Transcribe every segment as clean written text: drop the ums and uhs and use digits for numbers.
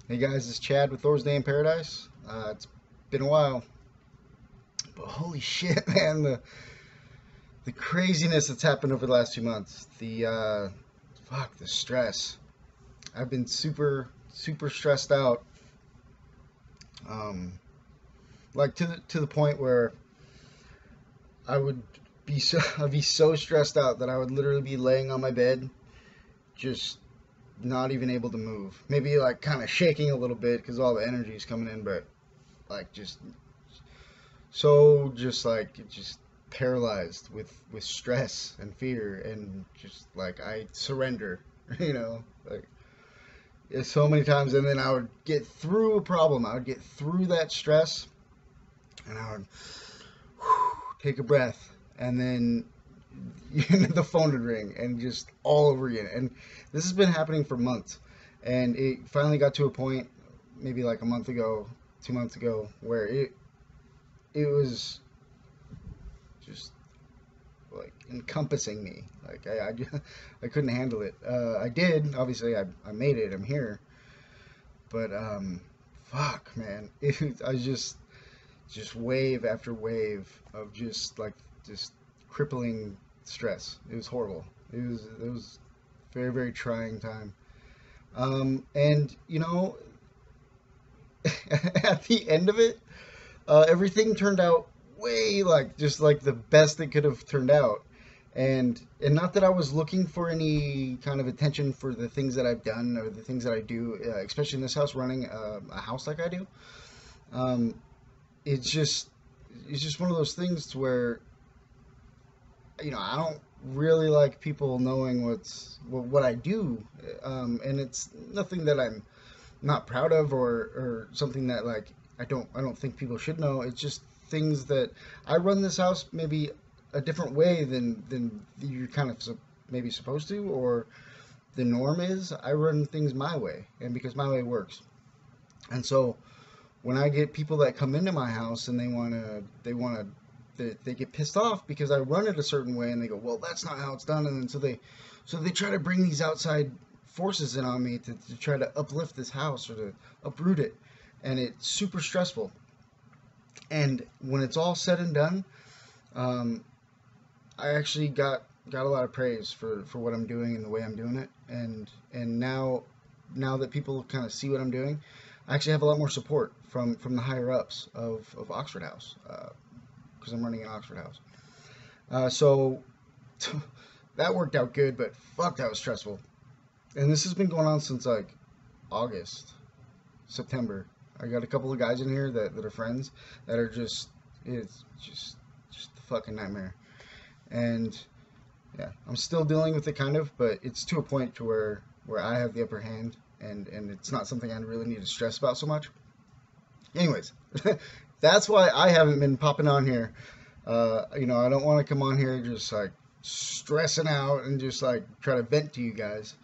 Hey guys, it's Chad with Thor's Day in Paradise. It's been a while, but holy shit, man, the craziness that's happened over the last 2 months. The stress. I've been super stressed out. Um, like to the point where I would I'd be so stressed out that I would literally be laying on my bed, just not even able to move. Maybe like kind of shaking a little bit because all the energy is coming in, but like just paralyzed with stress and fear, and just like I surrender. Like it's so many times. And then I would get through a problem, I would get through that stress, and I would take a breath, and then the phone would ring and just all over again. And this has been happening for months, and it finally got to a point, maybe like a month ago, 2 months ago, where it was just like encompassing me. Like I couldn't handle it. I did, obviously. I made it. I'm here. But fuck, man. I just wave after wave of just crippling stress. It was horrible. It was very trying time. And at the end of it, everything turned out way like just like the best it could have turned out. And not that I was looking for any kind of attention for the things that I've done or the things that I do, especially in this house, running a house like I do. Um, it's just it's just one of those things to where I don't really like people knowing what I do, and it's nothing that I'm not proud of, or something that like I don't think people should know. It's just things that I run this house maybe a different way than you're kind of maybe supposed to, or the norm is. I run things my way, and because my way works. And so when I get people that come into my house and they get pissed off because I run it a certain way, and they go, well, that's not how it's done. And then so they try to bring these outside forces in on me to try to uplift this house or to uproot it, and it's super stressful. And when it's all said and done, um, I actually got a lot of praise for what I'm doing and the way I'm doing it. And now that people kind of see what I'm doing, I actually have a lot more support from the higher ups of Oxford House, because I'm running an Oxford House. So that worked out good, but fuck, that was stressful. And this has been going on since like August, September. I got a couple of guys in here that are friends that are it's just a fucking nightmare. And yeah, I'm still dealing with it kind of, but it's to a point to where I have the upper hand, and it's not something I really need to stress about so much. Anyways, that's why I haven't been popping on here. I don't want to come on here just like stressing out and just like try to vent to you guys.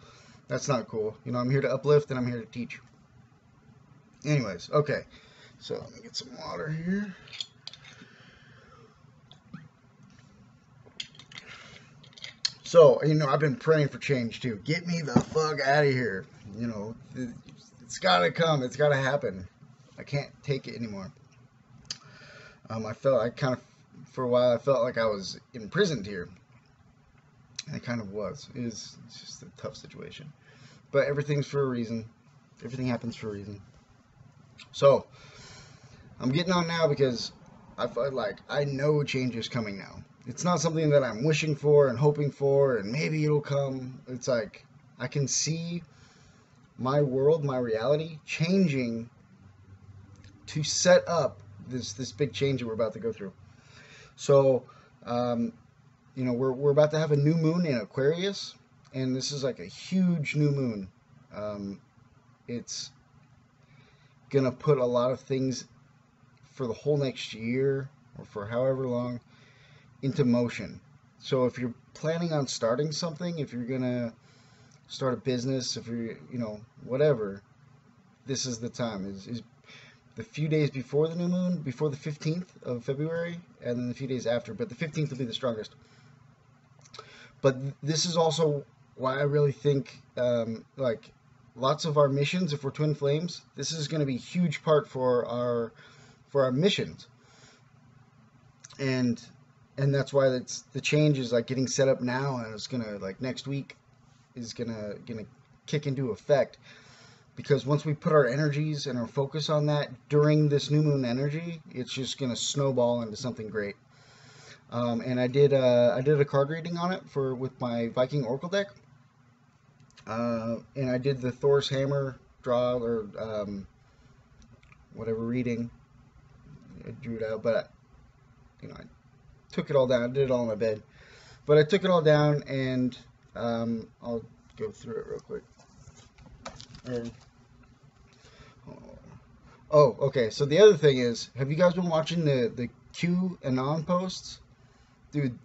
That's not cool. I'm here to uplift, and I'm here to teach. Anyways, okay. So let me get some water here. So, I've been praying for change too. Get me the fuck out of here. It's gotta come. It's gotta happen. I can't take it anymore. I kind of, for a while, I felt like I was imprisoned here. And I kind of was. It's just a tough situation. But everything's for a reason. Everything happens for a reason. So, I'm getting on now because I feel like I know change is coming now. It's not something that I'm wishing for and hoping for and maybe it'll come. It's like I can see my world, my reality changing to set up this big change that we're about to go through. So, we're about to have a new moon in Aquarius, and this is like a huge new moon. It's gonna put a lot of things for the whole next year, or for however long, into motion. So if you're planning on starting something, if you're gonna start a business, if you're whatever, this is the time. Is the few days before the new moon, before the 15th of February, and then the few days after, but the 15th will be the strongest. But this is also why I really think, like, lots of our missions, if we're twin flames, this is going to be a huge part for our missions. And that's why the change is like getting set up now, and it's gonna, like, next week is gonna kick into effect, because once we put our energies and our focus on that during this new moon energy, it's just gonna snowball into something great. And I did a card reading on it with my Viking Oracle deck, and I did the Thors Hammer draw, or whatever reading. I drew it out, but I took it all down. I did it all in my bed, but I took it all down, and I'll go through it real quick. Oh, okay. So the other thing is, have you guys been watching the Q Anon posts? Dude,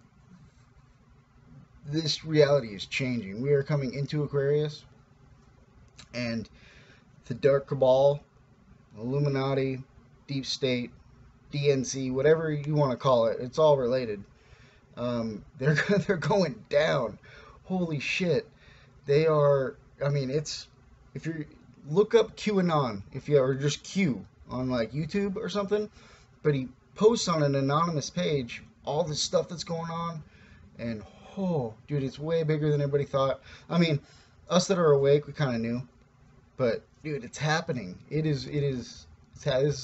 this reality is changing. We are coming into Aquarius, and the Dark Cabal, Illuminati, Deep State, DNC, whatever you want to call it, it's all related. They're going down. Holy shit. They are, I mean, it's, if you look up QAnon, or just Q on like YouTube or something, but he posts on an anonymous page all this stuff that's going on, and oh, dude, it's way bigger than everybody thought. I mean, us that are awake, we kind of knew, but dude, it's happening. This is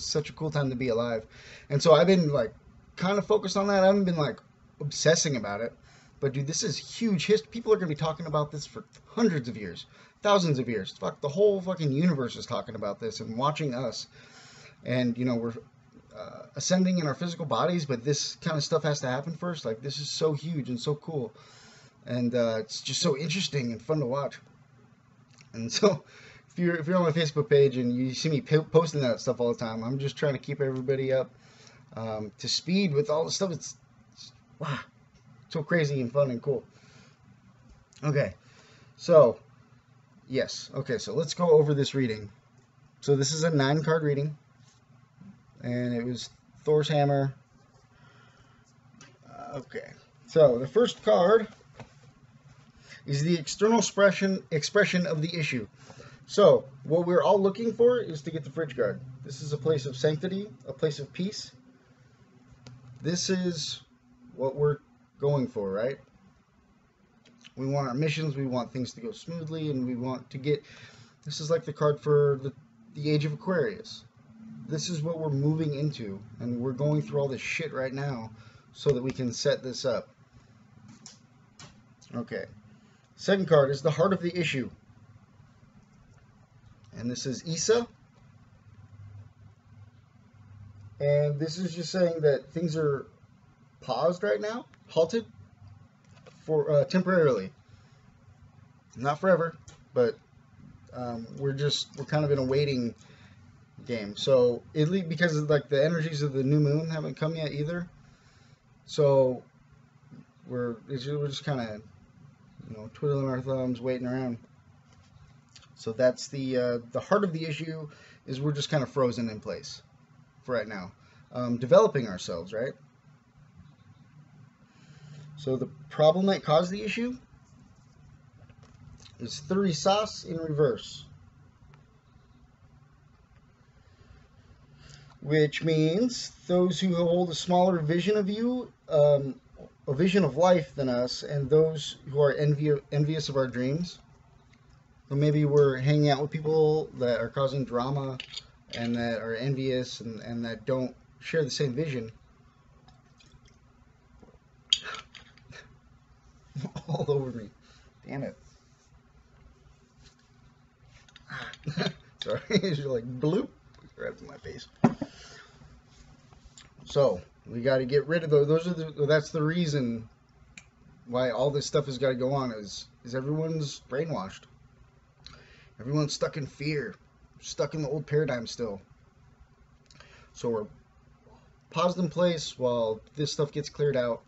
such a cool time to be alive. And so I've been like kind of focused on that. I haven't been like obsessing about it, but dude, this is huge history. People are going to be talking about this for hundreds of years, thousands of years. Fuck, the whole fucking universe is talking about this and watching us. And we're ascending in our physical bodies, but this kind of stuff has to happen first. Like, this is so huge and so cool, and it's just so interesting and fun to watch. And so if you're on my Facebook page and you see me posting that stuff all the time, I'm just trying to keep everybody up to speed with all the stuff. It's wow, so crazy and fun and cool. Okay, so yes, okay, so let's go over this reading. So this is a 9-card reading, and it was Thors Hammer. Okay, so the first card is the external expression of the issue. So what we're all looking for is to get the fridge guard. This is a place of sanctity, a place of peace. This is what we're going for, right? We want our missions, we want things to go smoothly, and we want to get, this is like the card for the age of Aquarius. This is what we're moving into, and we're going through all this shit right now so that we can set this up. Okay. Second card is the heart of the issue. And this is Isa. And this is just saying that things are paused right now, halted for temporarily. Not forever, but we're kind of in a waiting game. So because of, like, the energies of the new moon haven't come yet either. So we're just kind of twiddling our thumbs, waiting around. So that's the heart of the issue, is we're just kind of frozen in place for right now, developing ourselves, right? So the problem that caused the issue is Thurisas in reverse, which means those who hold a smaller vision of you, a vision of life than us, and those who are envious of our dreams. So maybe we're hanging out with people that are causing drama and that are envious and that don't share the same vision. All over me. Damn it. Sorry, it's just like bloop right in my face. So we got to get rid of those. That's the reason why all this stuff has got to go on. Is everyone's brainwashed. Everyone's stuck in fear, stuck in the old paradigm still. So we're paused in place while this stuff gets cleared out.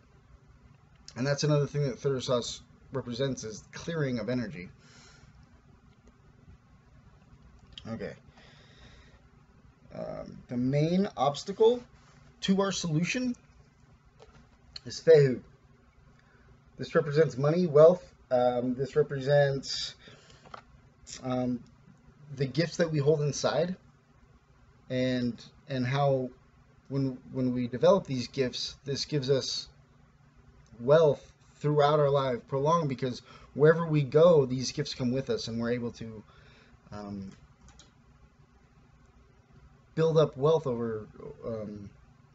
And that's another thing that Thurisas represents, is clearing of energy. Okay. The main obstacle to our solution is Fehu. This represents money, wealth. This represents the gifts that we hold inside, and how when we develop these gifts, this gives us wealth throughout our life, prolonged, because wherever we go, these gifts come with us, and we're able to build up wealth over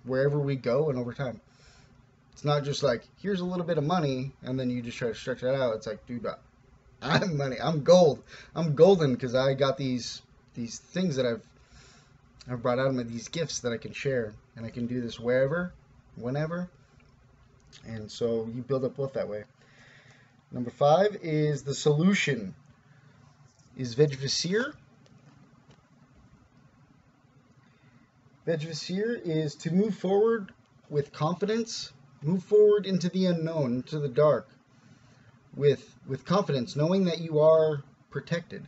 wherever we go and over time. It's not just like, here's a little bit of money and then you just try to stretch that out. It's like, dude, I'm money. I'm gold. I'm golden because I got these things that I've brought out of me, these gifts that I can share, and I can do this wherever, whenever. And so you build up wealth that way. Number 5 is the solution. Is Vejvasir. Vejvasir is to move forward with confidence, move forward into the unknown, into the dark, with confidence, knowing that you are protected.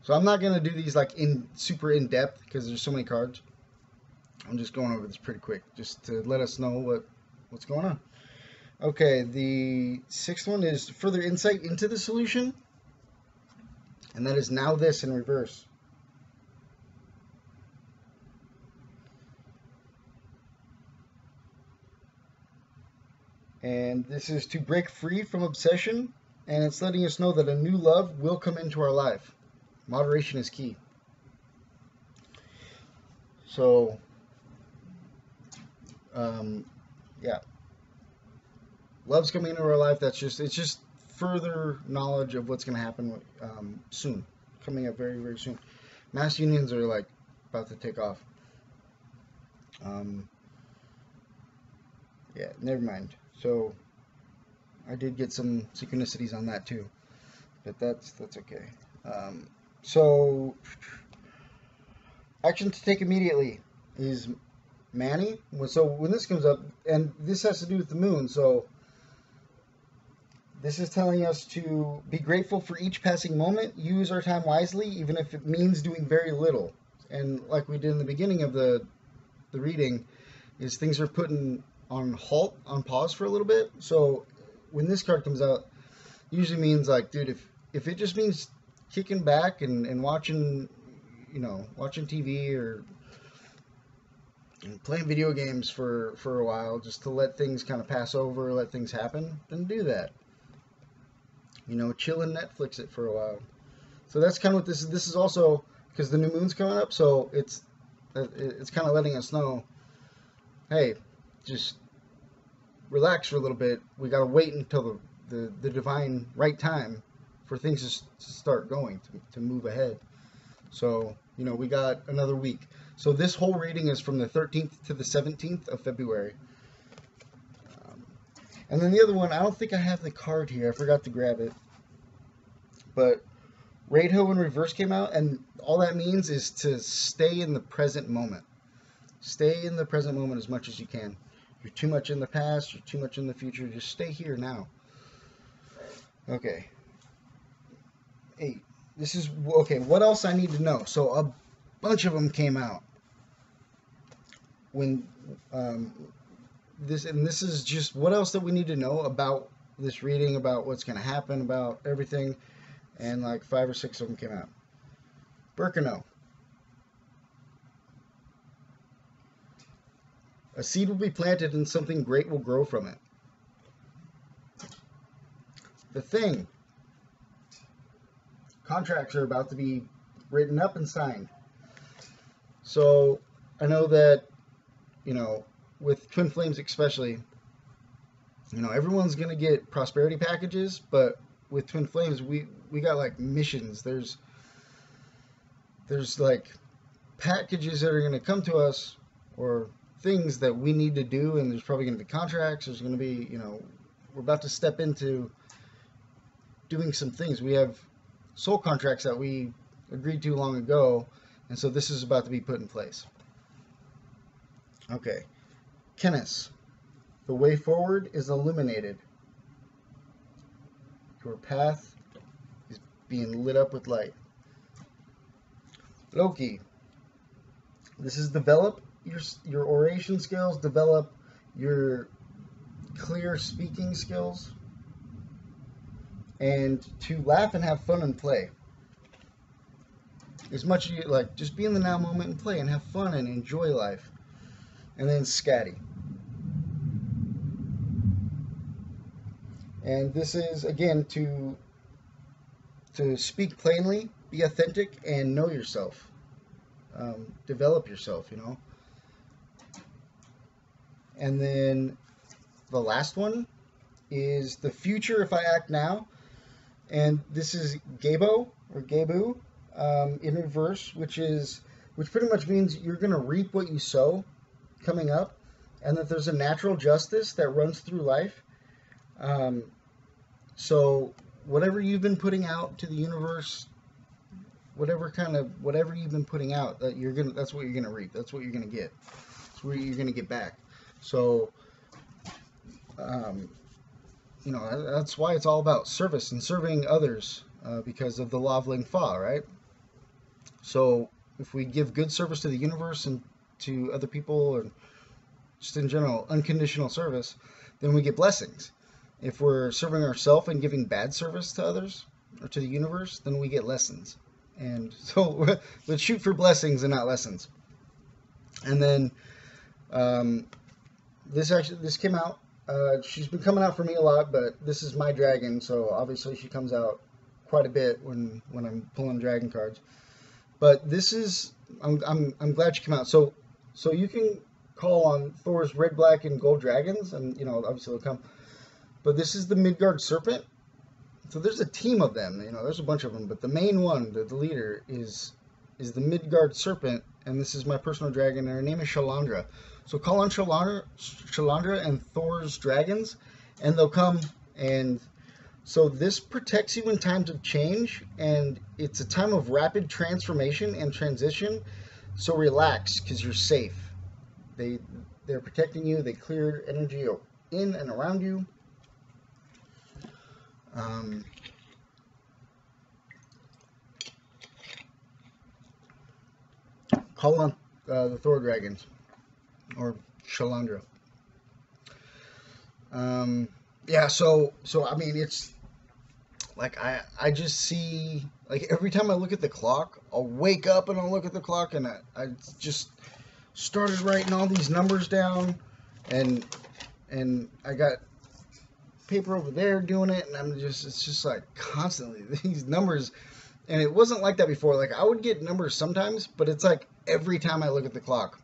So I'm not going to do these like super in depth because there's so many cards. I'm just going over this pretty quick just to let us know what's going on. Okay, the 6th one is further insight into the solution, and that is now this in reverse. And this is to break free from obsession, and it's letting us know that a new love will come into our life. Moderation is key. So, yeah, love's coming into our life. It's just further knowledge of what's going to happen soon, coming up very, very soon. Mass unions are like about to take off. Yeah, never mind. So I did get some synchronicities on that too, but that's okay. So action to take immediately is Manny. So when this comes up, and this has to do with the moon, so this is telling us to be grateful for each passing moment, use our time wisely, even if it means doing very little. And like we did in the beginning of the reading, is things are put on pause for a little bit. So when this card comes out, usually means like, dude, if it just means kicking back and watching, watching TV or playing video games for a while, just to let things kind of pass over, let things happen, then do that. Chill and Netflix it for a while. So that's kind of what this is. This is also because the new moon's coming up, so it's kind of letting us know, hey, just relax for a little bit. We got to wait until the divine right time for things to start going, to move ahead. So, we got another week. So this whole reading is from the 13th to the 17th of February. And then the other one, I don't think I have the card here. I forgot to grab it. But Radho in reverse came out, and all that means is to stay in the present moment. Stay in the present moment as much as you can. You're too much in the past, you're too much in the future. Just stay here now. Okay. 8. This is, okay, what else I need to know? So a bunch of them came out. When, this is just what else that we need to know about this reading, about what's going to happen, about everything. And like 5 or 6 of them came out. Birkenau. A seed will be planted and something great will grow from it. The Thing. Contracts are about to be written up and signed. So I know that, with Twin Flames especially, everyone's going to get prosperity packages, but with Twin Flames, we got like missions. There's like packages that are going to come to us, or things that we need to do, and there's probably going to be contracts. There's going to be, we're about to step into doing some things. We have soul contracts that we agreed to long ago, and so this is about to be put in place. Okay. Kenneth. The way forward is illuminated. Your path is being lit up with light. Loki. This is develop your oration skills, develop your clear speaking skills. and to laugh and have fun and play. As much as you like, just be in the now moment and play and have fun and enjoy life. And then scatty. And this is again to speak plainly, be authentic, and know yourself. Develop yourself, you know. And then the last one is the future if I act now. And this is Gabo or Gabu in reverse, which pretty much means you're going to reap what you sow coming up, and that there's a natural justice that runs through life. So whatever you've been putting out to the universe, whatever you've been putting out, that's what you're gonna reap. That's what you're gonna get. That's what you're gonna get back. So, you know, that's why it's all about service and serving others, because of the law of Ling Fa, right? So if we give good service to the universe and to other people, and just in general, unconditional service, then we get blessings. If we're serving ourselves and giving bad service to others or to the universe, then we get lessons. And so let's shoot for blessings and not lessons. And then this came out. She's been coming out for me a lot, but this is my dragon, so obviously she comes out quite a bit when I'm pulling dragon cards. But this is I'm glad she came out. So you can call on Thor's red, black, and gold dragons, and you know obviously they'll come. But this is the Midgard Serpent. So there's a team of them. You know, there's a bunch of them, but the main one, the leader, is the Midgard Serpent, and this is my personal dragon, and her name is Shalandra. So call on Shalandra and Thor's dragons, and they'll come. And so this protects you in times of change, and it's a time of rapid transformation and transition. So relax, because you're safe. They're protecting you. They clear energy in and around you. Call on the Thor dragons or Shalandra. Yeah, so I mean, it's like I just see, like, every time I look at the clock, I'll wake up and I'll look at the clock, and I just started writing all these numbers down, and I got paper over there doing it, and it's just like constantly these numbers. And it wasn't like that before. Like, I would get numbers sometimes, but it's like every time I look at the clock,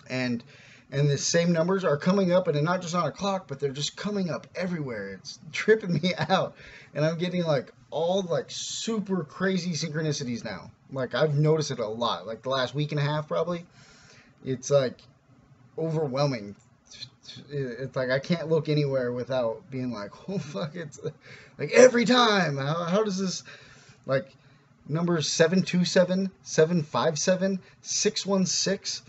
and the same numbers are coming up, and they're not just on a clock, but they're just coming up everywhere. It's tripping me out, and I'm getting like all like super crazy synchronicities now. Like, I've noticed it a lot, like the last week and a half probably. It's like overwhelming. It's like I can't look anywhere without being like, oh fuck, it's like every time. How does this, like, numbers 727, 757, 616,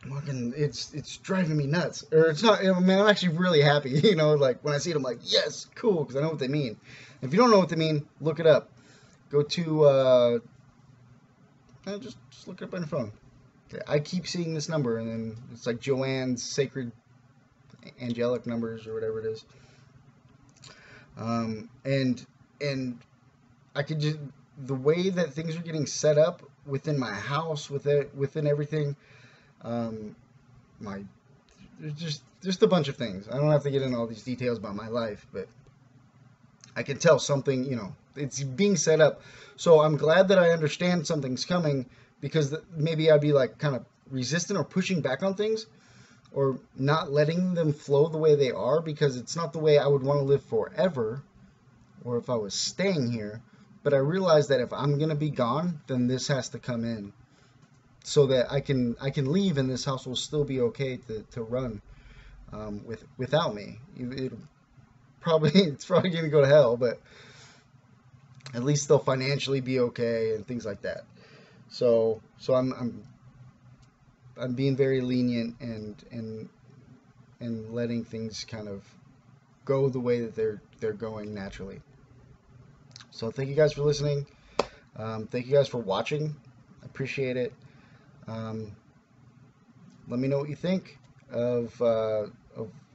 fucking, it's driving me nuts. Or it's not, I mean, I'm actually really happy, you know, like when I see it, I'm like, yes, cool, because I know what they mean. If you don't know what they mean, look it up. Go to just look it up on your phone. Okay, I keep seeing this number, and then it's like Joanne's sacred angelic numbers or whatever it is. And I could just, the way that things are getting set up within my house, within everything, there's just a bunch of things. I don't have to get into all these details about my life, but I can tell something, you know, it's being set up. So I'm glad that I understand something's coming, because maybe I'd be like kind of resistant or pushing back on things, or not letting them flow the way they are, because it's not the way I would want to live forever, or if I was staying here. But I realize that if I'm going to be gone, then this has to come in, so that I can leave, and this house will still be okay to run without me. It's probably going to go to hell, but at least they'll financially be okay and things like that. So I'm being very lenient and letting things kind of go the way that they're going naturally. So thank you guys for listening. Thank you guys for watching. I appreciate it. Let me know what you think of,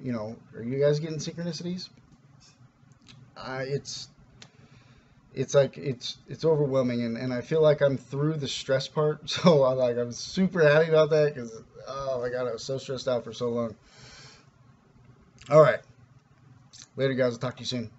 you know, are you guys getting synchronicities? it's like it's overwhelming, and I feel like I'm through the stress part. So I'm super happy about that because oh my god, I was so stressed out for so long. All right, later guys. I'll talk to you soon.